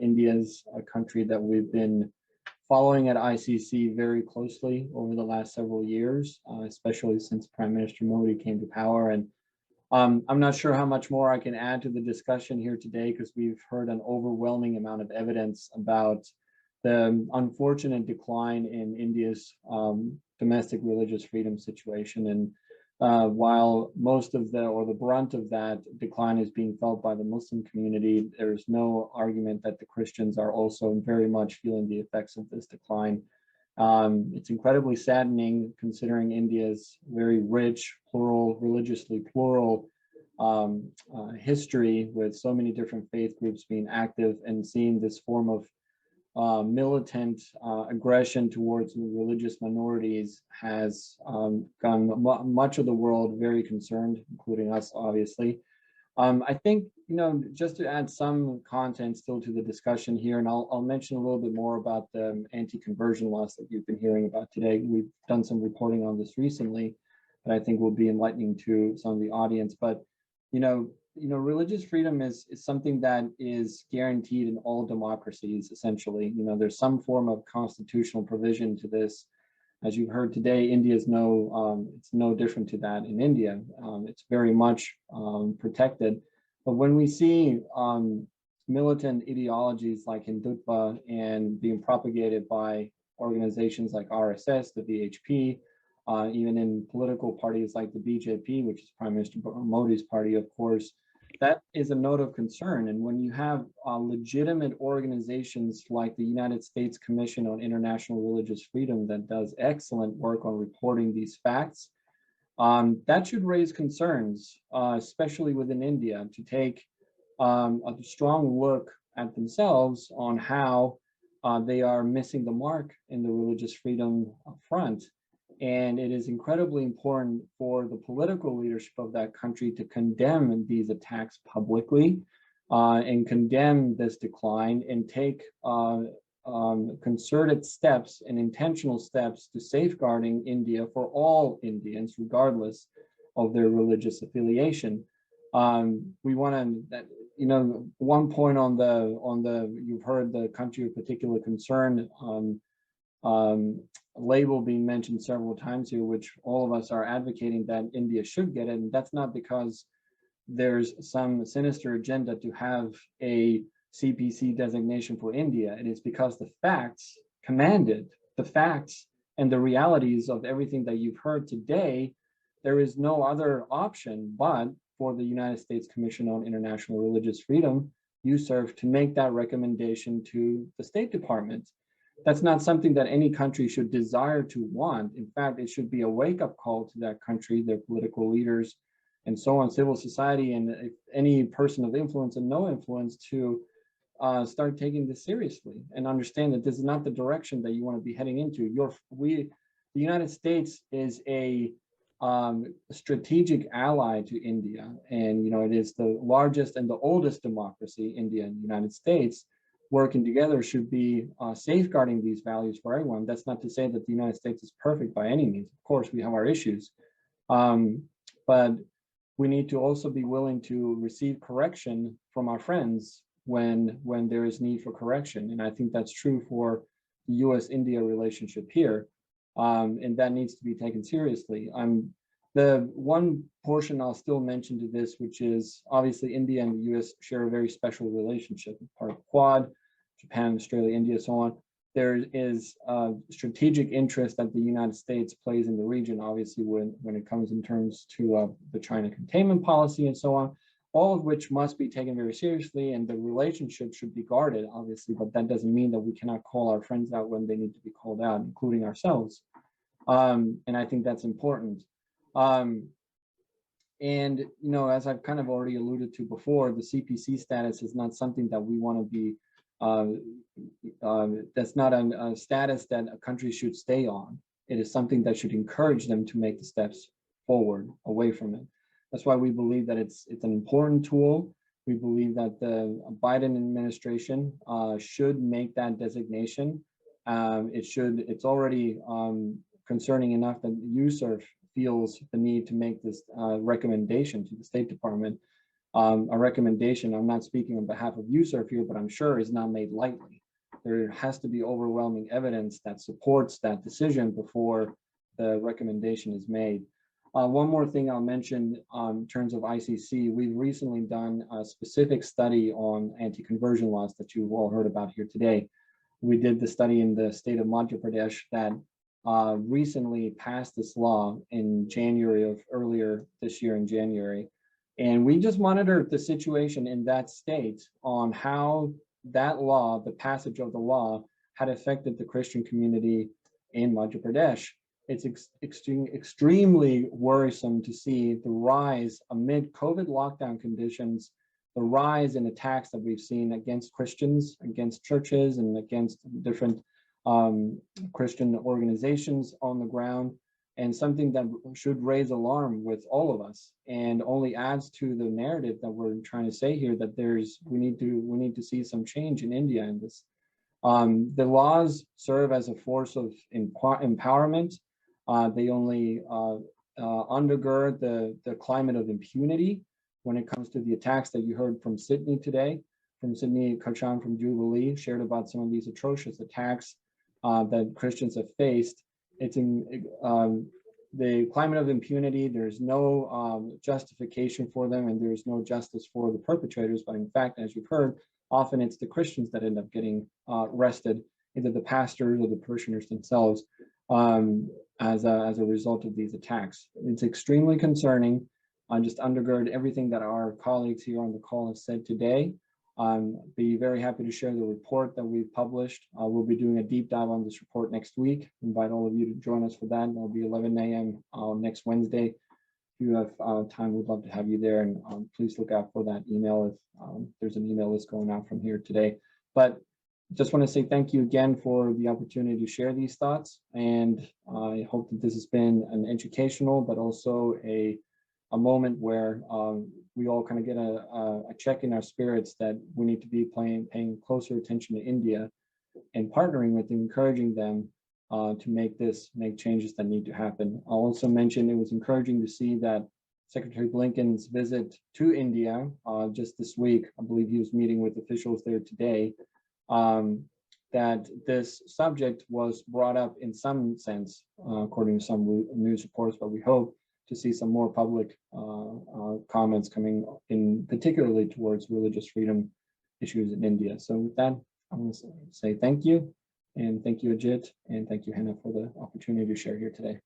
India is a country that we've been following at ICC very closely over the last several years, especially since Prime Minister Modi came to power. And I'm not sure how much more I can add to the discussion here today, because we've heard an overwhelming amount of evidence about the unfortunate decline in India's domestic religious freedom situation. And while most of the brunt of that decline is being felt by the Muslim community, there's no argument that the Christians are also very much feeling the effects of this decline. It's incredibly saddening, considering India's very rich, plural, religiously plural history, with so many different faith groups being active, and seeing this form of militant aggression towards religious minorities has gotten much of the world very concerned, including us, obviously. I think, just to add some content still to the discussion here, and I'll mention a little bit more about the anti-conversion laws that you've been hearing about today. We've done some reporting on this recently, that I think will be enlightening to some of the audience. But, religious freedom is something that is guaranteed in all democracies, essentially. There's some form of constitutional provision to this. As you've heard today, India is it's no different to that in India. It's very much protected. But when we see militant ideologies like Hindutva and being propagated by organizations like RSS, the VHP, even in political parties like the BJP, which is Prime Minister Modi's party, of course, that is a note of concern. And when you have legitimate organizations like the United States Commission on International Religious Freedom that does excellent work on reporting these facts, that should raise concerns, especially within India, to take a strong look at themselves on how they are missing the mark in the religious freedom front. And it is incredibly important for the political leadership of that country to condemn these attacks publicly and condemn this decline, and take concerted steps and intentional steps to safeguarding India for all Indians, regardless of their religious affiliation. We want to, one point on the you've heard the country of particular concern label being mentioned several times here, which all of us are advocating that India should get it. And that's not because there's some sinister agenda to have a CPC designation for India. It is because the facts commanded, the facts and the realities of everything that you've heard today, there is no other option but for the United States Commission on International Religious Freedom, USCIRF, to make that recommendation to the State Department. That's not something that any country should desire to want. In fact, it should be a wake-up call to that country, their political leaders, and so on, civil society, and any person of influence and no influence, to start taking this seriously and understand that this is not the direction that you want to be heading into. The United States is a strategic ally to India, and it is the largest and the oldest democracy. India and the United States working together should be safeguarding these values for everyone. That's not to say that the United States is perfect by any means. Of course, we have our issues, but we need to also be willing to receive correction from our friends when there is need for correction. And I think that's true for the US-India relationship here, and that needs to be taken seriously. The one portion I'll still mention to this, which is obviously India and the US share a very special relationship, part of Quad, Japan, Australia, India, so on. There is a strategic interest that the United States plays in the region, obviously, when it comes in terms to the China containment policy and so on, all of which must be taken very seriously, and the relationship should be guarded, obviously, but that doesn't mean that we cannot call our friends out when they need to be called out, including ourselves. And I think that's important. And, as I've kind of already alluded to before, the CPC status is not something that we want to be, that's not a status that a country should stay on. It is something that should encourage them to make the steps forward away from it. That's why we believe that it's an important tool. We believe that the Biden administration should make that designation. It's already concerning enough that USCIRF feels the need to make this recommendation to the State Department. a recommendation, I'm not speaking on behalf of you, sir, here, but I'm sure is not made lightly. There has to be overwhelming evidence that supports that decision before the recommendation is made. One more thing I'll mention in terms of ICC, we've recently done a specific study on anti-conversion laws that you've all heard about here today. We did the study in the state of Madhya Pradesh that recently passed this law in January of earlier this year in January. And we just monitored the situation in that state on how that law, the passage of the law, had affected the Christian community in Madhya Pradesh. It's extremely worrisome to see the rise amid COVID lockdown conditions, the rise in attacks that we've seen against Christians, against churches, and against different Christian organizations on the ground, and something that should raise alarm with all of us, and only adds to the narrative that we're trying to say here, that we need to see some change in India in this. The laws serve as a force of empowerment. They only undergird the climate of impunity when it comes to the attacks that you heard from Sydney today, from Sydney Kochan from Jubilee, shared about some of these atrocious attacks that Christians have faced. It's in the climate of impunity. There's no justification for them, and there's no justice for the perpetrators. But in fact, as you've heard, often it's the Christians that end up getting arrested, either the pastors or the parishioners themselves, as a result of these attacks. It's extremely concerning. Just undergird everything that our colleagues here on the call have said today. Be very happy to share the report that we've published. We'll be doing a deep dive on this report next week. Invite all of you to join us for that. It'll be 11 a.m. Next Wednesday. If you have time, we'd love to have you there. And please look out for that email if there's an email list going out from here today. But just want to say thank you again for the opportunity to share these thoughts. And I hope that this has been an educational, but also a moment where we all kind of get a check in our spirits that we need to be paying closer attention to India and partnering with them, encouraging them to make changes that need to happen. I'll also mention it was encouraging to see that Secretary Blinken's visit to India just this week. I believe he was meeting with officials there today, that this subject was brought up in some sense, according to some news reports, but we hope to see some more public comments coming in, particularly towards religious freedom issues in India. So with that, I want to say thank you, and thank you, Ajit, and thank you, Hannah, for the opportunity to share here today.